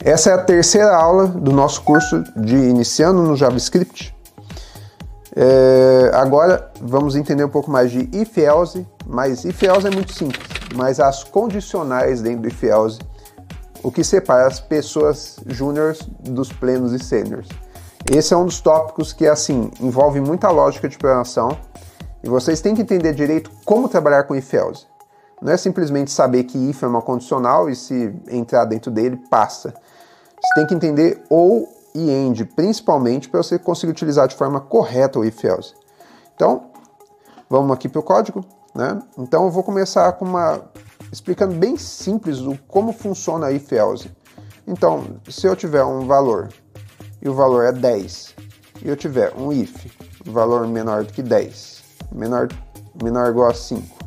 Essa é a terceira aula do nosso curso de Iniciando no JavaScript. Agora vamos entender um pouco mais de if-else, mas if-else é muito simples, mas as condicionais dentro do if-else, o que separa as pessoas júniores dos plenos e sêniores. Esse é um dos tópicos que, assim, envolve muita lógica de programação e vocês têm que entender direito como trabalhar com if-else. Não é simplesmente saber que if é uma condicional e se entrar dentro dele, passa. Você tem que entender ou e end, principalmente para você conseguir utilizar de forma correta o if-else. Então, vamos aqui para o código, né? Então eu vou começar explicando bem simples como funciona a if-else. Então, se eu tiver um valor e o valor é 10, e eu tiver um if, valor menor do que 10, menor ou igual a 5,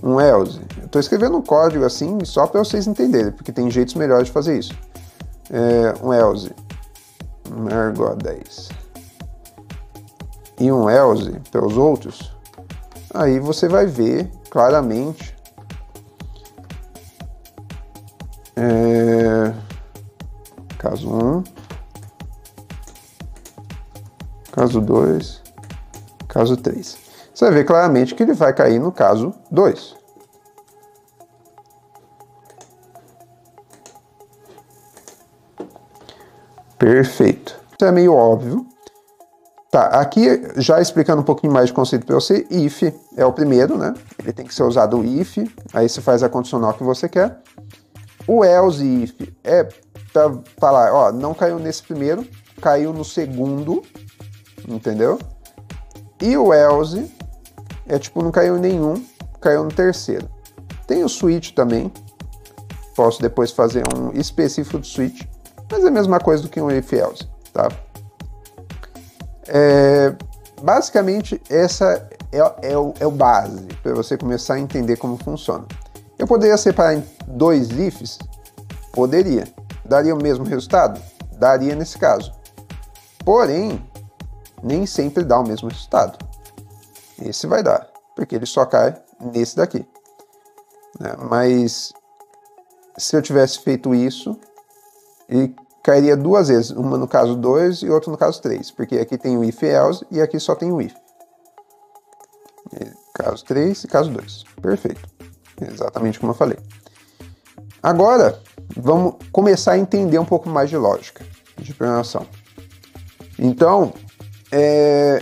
um else, eu estou escrevendo um código assim só para vocês entenderem, porque tem jeitos melhores de fazer isso. Um else menor ou igual a 10 e um else para os outros, aí você vai ver claramente caso 1, caso 2, caso 3. Você vai ver claramente que ele vai cair no caso 2. Perfeito. Isso é meio óbvio. Tá, aqui já explicando um pouquinho mais de conceito para você, if é o primeiro, né? Ele tem que ser usado o if, aí você faz a condicional que você quer. O else e if é para falar, ó, não caiu nesse primeiro, caiu no segundo, entendeu? E o else é tipo, não caiu em nenhum, caiu no terceiro. Tem o switch também, posso depois fazer um específico do switch, mas é a mesma coisa do que um if-else, tá? Basicamente, essa é o base, para você começar a entender como funciona. Eu poderia separar em dois ifs? Poderia. Daria o mesmo resultado? Daria nesse caso. Porém, nem sempre dá o mesmo resultado. Esse vai dar, porque ele só cai nesse daqui. Mas se eu tivesse feito isso, ele cairia duas vezes, uma no caso 2 e outra no caso 3, porque aqui tem o if-else e aqui só tem o if. Caso 3 e caso 2. Perfeito. Exatamente como eu falei. Agora, vamos começar a entender um pouco mais de lógica de programação. Então,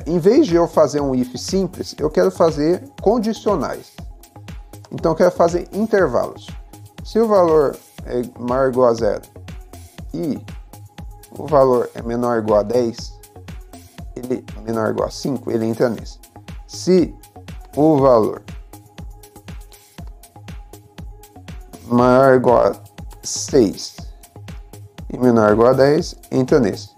em vez de eu fazer um if simples, eu quero fazer condicionais. Então, eu quero fazer intervalos. Se o valor é maior ou igual a 0 e o valor é menor ou igual a 10, ele é menor ou igual a 5, ele entra nesse. Se o valor maior ou igual a 6 e menor ou igual a 10, entra nesse.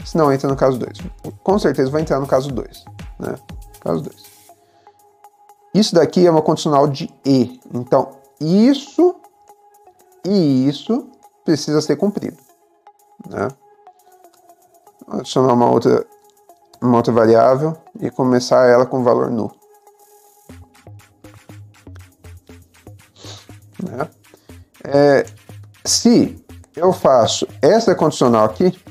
Se não, entra no caso 2. Com certeza vai entrar no caso 2, né? Caso 2. Isso daqui é uma condicional de e. Então, isso e isso precisa ser cumprido, né? Vou adicionar uma outra variável e começar ela com valor null, né? Se eu faço essa condicional aqui,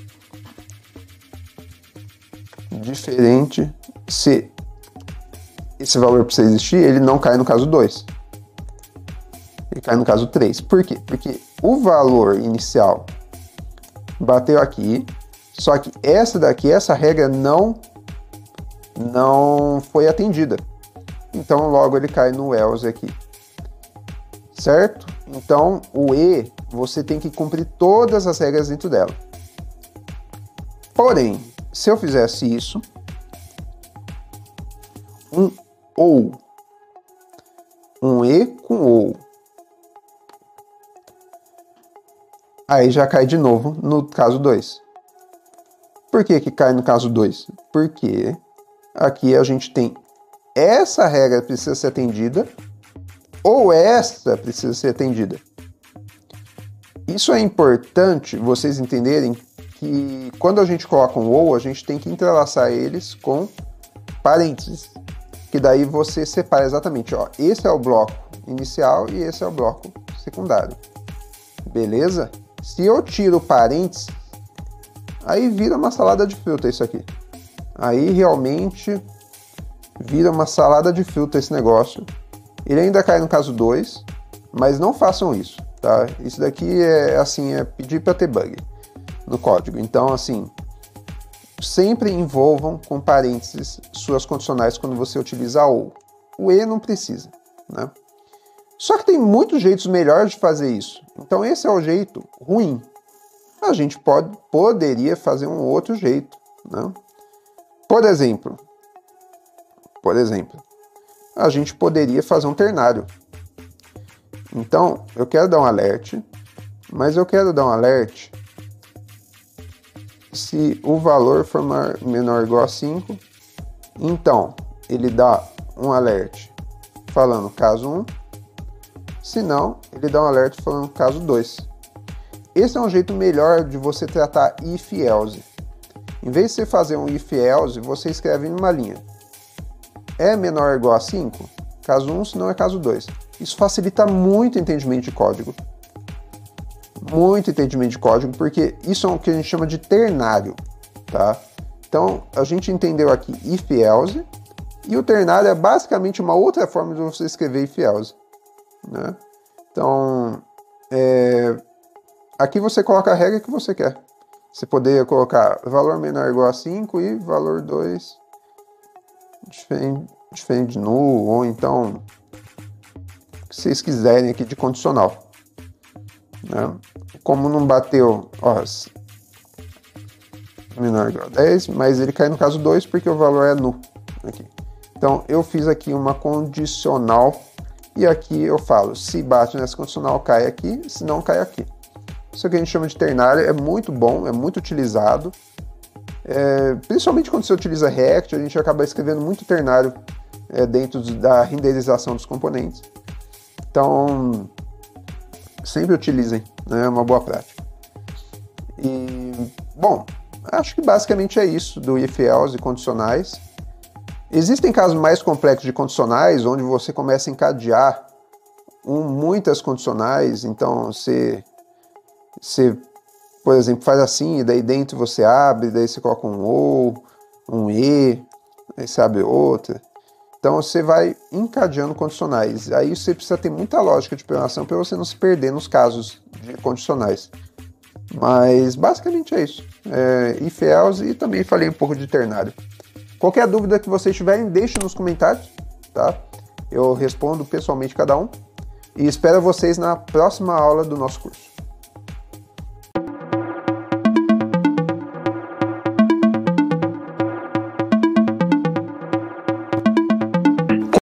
diferente, se esse valor precisa existir, ele não cai no caso 2. Ele cai no caso 3. Por quê? Porque o valor inicial bateu aqui, só que essa regra não foi atendida. Então, logo ele cai no else aqui. Certo? Então, o e, você tem que cumprir todas as regras dentro dela. Porém, se eu fizesse isso, um ou, um e com ou, aí já cai de novo no caso 2. Por que cai no caso 2? Porque aqui a gente tem essa regra precisa ser atendida ou essa precisa ser atendida. Isso é importante vocês entenderem que quando a gente coloca um ou, a gente tem que entrelaçar eles com parênteses, que daí você separa exatamente, ó, esse é o bloco inicial e esse é o bloco secundário. beleza? Se eu tiro parênteses, aí vira uma salada de fruta isso aqui. Aí realmente vira uma salada de fruta esse negócio. Ele ainda cai no caso 2, mas não façam isso, tá? Isso daqui é assim, é pedir para ter bug no código. Então, assim, sempre envolvam com parênteses suas condicionais quando você utiliza ou. O e não precisa, né? Só que tem muitos jeitos melhores de fazer isso. Então esse é o jeito ruim. A gente poderia fazer um outro jeito, né? Por exemplo, a gente poderia fazer um ternário. Então, eu quero dar um alert, mas eu quero dar um alert se o valor for menor ou igual a 5. Então, ele dá um alert falando caso 1, se não, ele dá um alert falando caso 2. Esse é um jeito melhor de você tratar if else. Em vez de você fazer um if else, você escreve em uma linha. É menor ou igual a 5? Caso 1, se não é caso 2. Isso facilita muito o entendimento de código. Muito entendimento de código, porque isso é o que a gente chama de ternário, tá? Então, a gente entendeu aqui if else, e o ternário é basicamente uma outra forma de você escrever if else, né? Então, aqui você coloca a regra que você quer. Você poderia colocar valor menor ou igual a 5 e valor 2 diferente de null, ou então o que vocês quiserem aqui de condicional, né? Como não bateu, ó, menor ou igual a 10, mas ele cai no caso 2 porque o valor é null aqui. Então eu fiz aqui uma condicional e aqui eu falo, se bate nessa condicional cai aqui, se não cai aqui. Isso que a gente chama de ternário, é muito bom, é muito utilizado. Principalmente quando você utiliza React, a gente acaba escrevendo muito ternário dentro da renderização dos componentes. Então, sempre utilizem, né? É uma boa prática. E, bom, acho que basicamente é isso do if else e condicionais. Existem casos mais complexos de condicionais, onde você começa a encadear muitas condicionais. Então, você, por exemplo, faz assim, e daí dentro você abre, daí você coloca um ou, um e, aí você abre outra. Então você vai encadeando condicionais. Aí você precisa ter muita lógica de programação para você não se perder nos casos de condicionais. Mas basicamente é isso. If else, e também falei um pouco de ternário. Qualquer dúvida que vocês tiverem, deixe nos comentários, tá? Eu respondo pessoalmente cada um. E espero vocês na próxima aula do nosso curso.